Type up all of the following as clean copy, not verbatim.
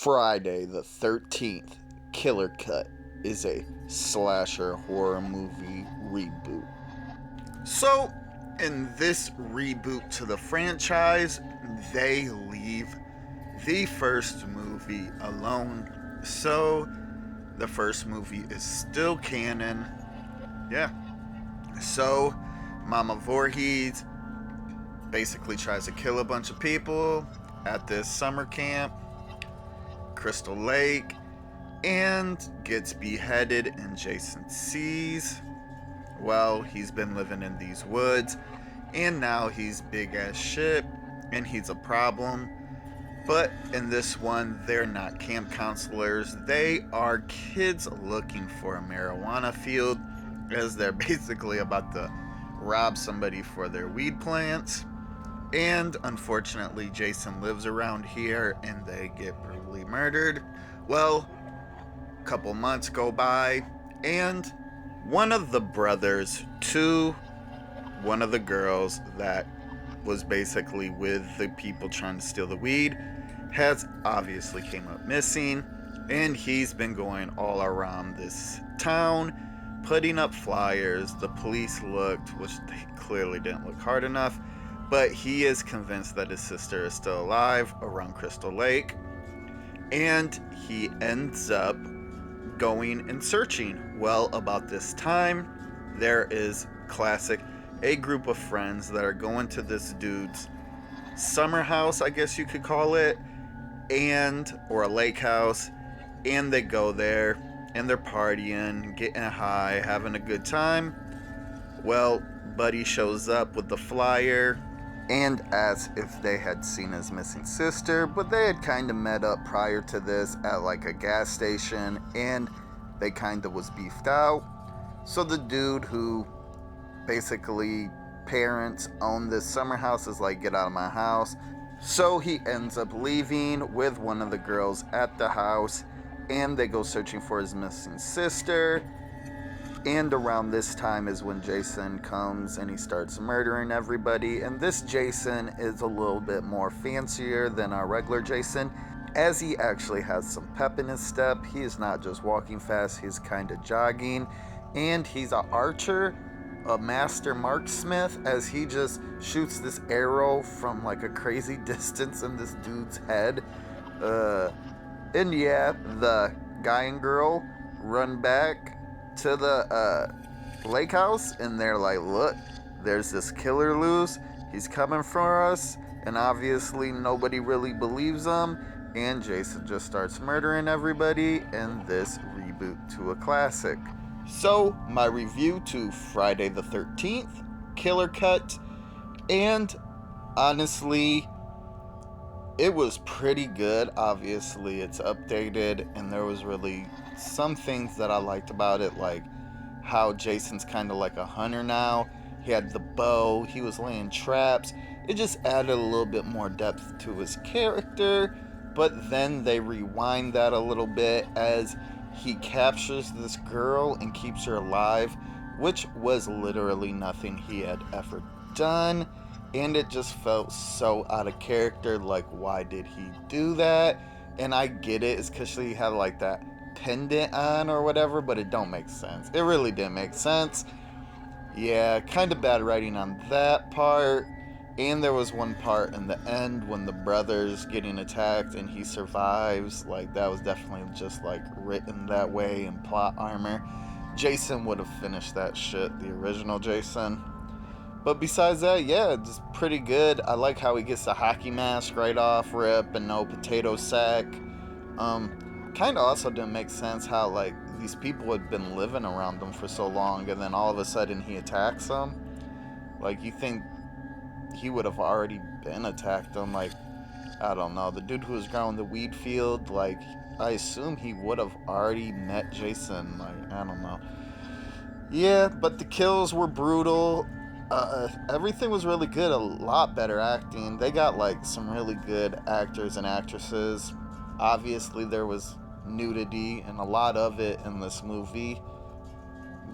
Friday the 13th, Killer Cut is a slasher horror movie reboot. So, in this reboot to the franchise, they leave the first movie alone. So, the first movie is still canon. Yeah. So, Mama Voorhees basically tries to kill a bunch of people at this summer camp, Crystal Lake, and gets beheaded, and Jason sees, well, he's been living in these woods, and now he's big as shit, and he's a problem. But in this one, they're not camp counselors. They are kids looking for a marijuana field, as they're basically about to rob somebody for their weed plants. And unfortunately, Jason lives around here and they get brutally murdered. Well, a couple months go by, and one of the brothers to one of the girls that was basically with the people trying to steal the weed has obviously came up missing, and he's been going all around this town putting up flyers. The police looked, which they clearly didn't look hard enough, but he is convinced that his sister is still alive around Crystal Lake, and he ends up going and searching. Well, about this time, there is classic a group of friends that are going to this dude's summer house, I guess you could call it, or a lake house, and they go there and they're partying, getting high, having a good time. Well, Buddy shows up with the flyer and asks if they had seen his missing sister, but they had kind of met up prior to this at like a gas station, and they kind of was beefed out. So the dude who basically parents own this summer house is like, get out of my house. So he ends up leaving with one of the girls at the house, and they go searching for his missing sister. And around this time is when Jason comes and he starts murdering everybody. And this Jason is a little bit more fancier than our regular Jason, as he actually has some pep in his step. He is not just walking fast, he's kind of jogging. And he's an archer, a master marksmith, as he just shoots this arrow from like a crazy distance in this dude's head. And yeah, the guy and girl run back to the lake house, and they're like, look, there's this killer loose, he's coming for us, and obviously nobody really believes him, and Jason just starts murdering everybody in this reboot to a classic. So, my review to Friday the 13th, Killer Cut, and honestly, it was pretty good. Obviously, it's updated, and there was really some things that I liked about it, like how Jason's kind of like a hunter now. He had the bow, he was laying traps. It just added a little bit more depth to his character, but then they rewind that a little bit as he captures this girl and keeps her alive, which was literally nothing he had ever done. And it just felt so out of character, like, why did he do that? And I get it, it's because she had like that pendant on or whatever, but it don't make sense. It really didn't make sense. Yeah, kind of bad writing on that part. And there was one part in the end when the brother's getting attacked and he survives. Like, that was definitely just like written that way in plot armor. Jason would have finished that shit, the original Jason. But besides that, yeah, it's pretty good. I like how he gets the hockey mask right off rip and no potato sack. Kind of also didn't make sense how, like, these people had been living around them for so long, and then all of a sudden he attacks them. Like, you think he would have already been attacked them. Like, I don't know. The dude who was growing the weed field, like, I assume he would have already met Jason. Like, I don't know. Yeah, but the kills were brutal. Everything was really good. A lot better acting. They got like some really good actors and actresses. Obviously there was nudity and a lot of it in this movie.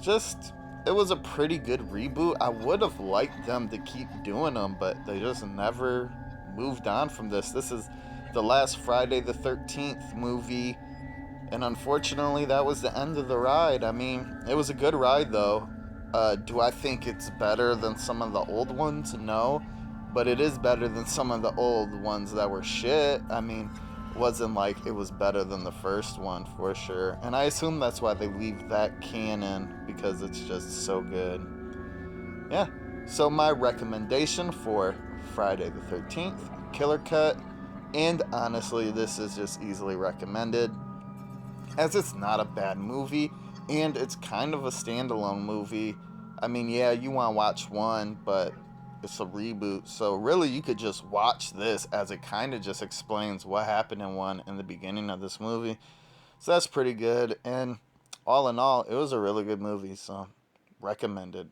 It was a pretty good reboot. I would have liked them to keep doing them, but they just never moved on from this. This is the last Friday the 13th movie, and unfortunately, that was the end of the ride. I mean, it was a good ride, though. Do I think it's better than some of the old ones? No. But it is better than some of the old ones that were shit. I mean, it wasn't like it was better than the first one, for sure. And I assume that's why they leave that canon, because it's just so good. Yeah. So, my recommendation for Friday the 13th, Killer Cut. And honestly, this is just easily recommended, as it's not a bad movie, and it's kind of a standalone movie. I mean, yeah, you want to watch one, but it's a reboot, so really you could just watch this, as it kind of just explains what happened in one in the beginning of this movie. So that's pretty good, and all in all, it was a really good movie, so recommended.